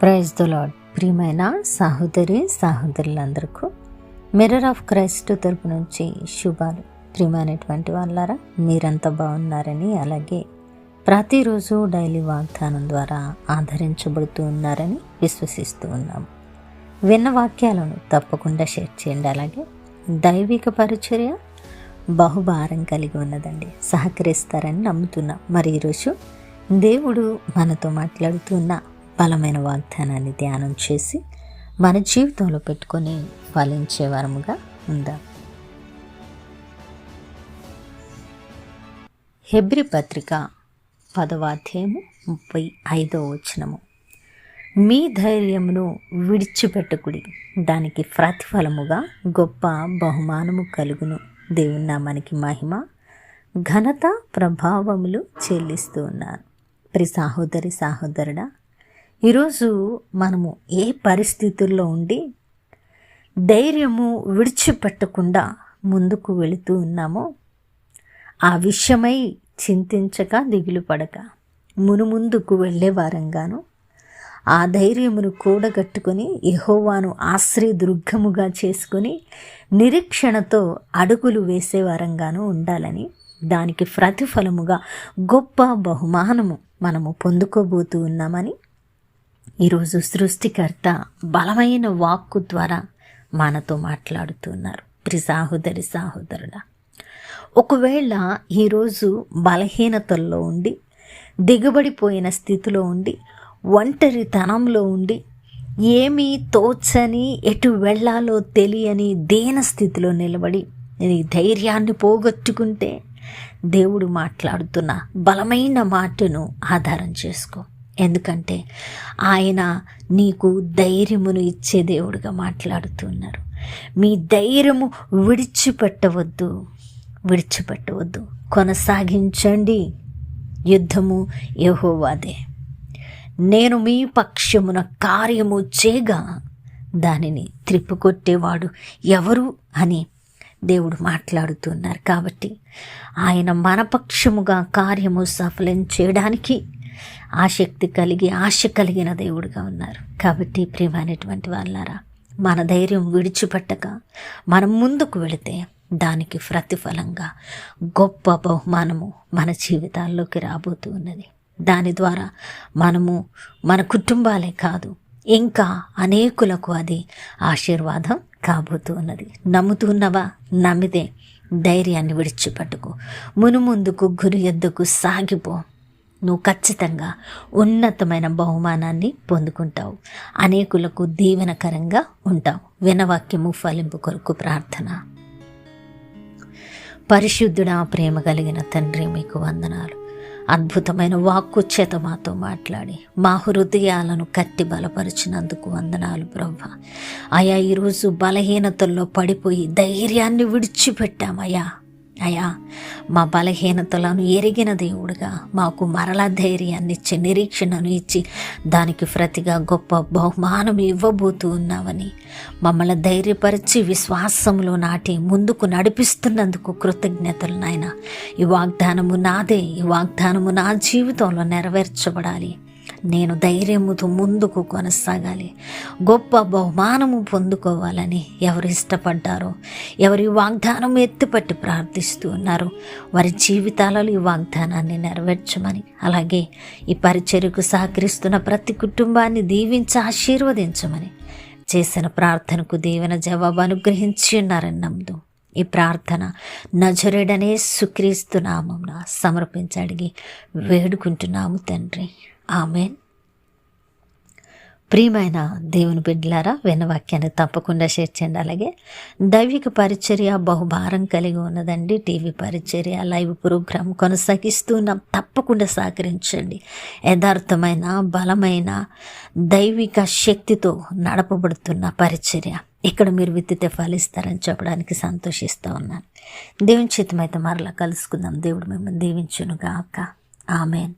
Praise the lord. ప్రియమైన సహోదరులందరికీ mirror of Christ తరపు నుంచి శుభాలు. ప్రియమైనటువంటి వాళ్ళారా, మీరంతా బాగున్నారని, అలాగే ప్రతిరోజు డైలీ వాగ్దానం ద్వారా ఆదరించబడుతూ ఉన్నారని విశ్వసిస్తూ ఉన్నాము. విన్న వాక్యాలను తప్పకుండా షేర్ చేయండి. అలాగే దైవిక పరిచర్య బహుభారం కలిగి ఉన్నదండి, సహకరిస్తారని నమ్ముతున్నాం. మరి ఈరోజు దేవుడు మనతో మాట్లాడుతున్న బలమైన వాగ్దానాన్ని ధ్యానం చేసి మన జీవితంలో పెట్టుకొని ఫలించే వరముగా ఉందాం. హెబ్రీ పత్రిక 10వ అధ్యాయము 35వ వచనము. మీ ధైర్యమును విడిచిపెట్టకుడి, దానికి ప్రతిఫలముగా గొప్ప బహుమానము కలుగును. దేవుని నామానికి మహిమ, ఘనత, ప్రభావములు చెల్లిస్తూ ఉన్నారు. ప్రియ సహోదరుడా, ఈరోజు మనము ఏ పరిస్థితుల్లో ఉండి ధైర్యము విడిచిపెట్టకుండా ముందుకు వెళుతూ ఉన్నామో ఆ విషయమై చింతించక దిగులు పడక ముందుకు వెళ్ళే వారంగాను, ఆ ధైర్యమును కూడగట్టుకొని యెహోవాను ఆశ్రయదుర్గముగా చేసుకొని నిరీక్షణతో అడుగులు వేసే వారంగాను ఉండాలని, దానికి ప్రతిఫలముగా గొప్ప బహుమానము మనము పొందుకోబోతూ ఉన్నామని ఈరోజు సృష్టికర్త బలమైన వాక్కు ద్వారా మనతో మాట్లాడుతున్నారు. ప్రియ సహోదరుడా, ఒకవేళ ఈరోజు బలహీనతల్లో ఉండి, దిగబడిపోయిన స్థితిలో ఉండి, ఒంటరితనంలో ఉండి, ఏమీ తోచని, ఎటు వెళ్ళాలో తెలియని దీన స్థితిలో నిలబడి నీ ధైర్యాన్ని పోగొట్టుకుంటే దేవుడు మాట్లాడుతున్న బలమైన మాటను ఆధారం చేసుకో. ఎందుకంటే ఆయన నీకు ధైర్యమును ఇచ్చే దేవుడుగా మాట్లాడుతున్నారు. మీ ధైర్యము విడిచిపెట్టవద్దు, కొనసాగించండి. యుద్ధము యెహోవాదే, నేను మీ పక్షమున కార్యము చేయగా దానిని త్రిప్పుకొట్టేవాడు ఎవరు అని దేవుడు మాట్లాడుతున్నారు. కాబట్టి ఆయన మన పక్షముగా కార్యము సఫలం చేయడానికి ఆశ కలిగిన దేవుడుగా ఉన్నారు. కాబట్టి ప్రియమైనటువంటి వాళ్ళారా, మన ధైర్యం విడిచిపెట్టక మనం ముందుకు వెళితే దానికి ప్రతిఫలంగా గొప్ప బహుమానము మన జీవితాల్లోకి రాబోతూ ఉన్నది. దాని ద్వారా మనము మన కుటుంబాలే కాదు, ఇంకా అనేకులకు అది ఆశీర్వాదం కాబోతూ ఉన్నది. నమ్ముతున్నవా? నమ్మితే ధైర్యాన్ని విడిచిపెట్టుకో, ముందుకు గురి ఎద్దుకు సాగిపో. నువ్వు ఖచ్చితంగా ఉన్నతమైన బహుమానాన్ని పొందుకుంటావు, అనేకులకు దీవెనకరంగా ఉంటావు. వినవాక్యము ఫలింపు కొరకు ప్రార్థన. పరిశుద్ధుడా, ప్రేమ కలిగిన తండ్రి, మీకు వందనాలు. అద్భుతమైన వాక్కు చేత మాతో మాట్లాడి మా హృదయాలను కట్టి బలపరిచినందుకు వందనాలు ప్రభువా. అయా, ఈరోజు బలహీనతల్లో పడిపోయి ధైర్యాన్ని విడిచిపెట్టామయ్యా. అయా, మా బలహీనతలను ఎరిగిన దేవుడుగా మాకు మరలా ధైర్యాన్ని ఇచ్చి, నిరీక్షణను ఇచ్చి, దానికి ప్రతిగా గొప్ప బహుమానం ఇవ్వబోతూ ఉన్నావని మమ్మల్ని ధైర్యపరిచి విశ్వాసంలో నాటి ముందుకు నడిపిస్తున్నందుకు కృతజ్ఞతలు నాయన. ఈ వాగ్దానము నాదే, ఈ వాగ్దానము నా జీవితంలో నెరవేర్చబడాలి. నేను ధైర్యముతో ముందుకు కొనసాగాలి, గొప్ప బహుమానము పొందుకోవాలని ఎవరు ఇష్టపడ్డారో, ఎవరి వాగ్దానం ఎత్తిపట్టి ప్రార్థిస్తూ ఉన్నారో వారి జీవితాలలో ఈ వాగ్దానాన్ని నెరవేర్చమని, అలాగే ఈ పరిచర్యకు సహకరిస్తున్న ప్రతి కుటుంబాన్ని దీవించి ఆశీర్వదించమని, చేసిన ప్రార్థనకు దీవెన జవాబు అనుగ్రహించి ఉన్నారని నమ్ముదు. ఈ ప్రార్థన నజరేయుడనే యేసుక్రీస్తు నామమున సమర్పించి అడిగి వేడుకుంటున్నాము తండ్రి, ఆమేన్. ప్రియమైన దేవుని బిడ్డలారా, విన్నవాక్యాన్ని తప్పకుండా షేర్ చేయండి. అలాగే దైవిక పరిచర్య బహుభారం కలిగి ఉన్నదండి. టీవీ పరిచర్య లైవ్ ప్రోగ్రాం కొనసాగిస్తున్నాం. తప్పకుండా సహకరించండి. యథార్థమైన బలమైన దైవిక శక్తితో నడపబడుతున్న పరిచర్య. ఇక్కడ మీరు విత్తితే ఫలిస్తారని చెప్పడానికి సంతోషిస్తూ ఉన్నాను. దేవుని చిత్తమైతే మరలా కలుసుకుందాం. దేవుడు మిమ్మల్ని దీవించునుగాక. ఆమేన్.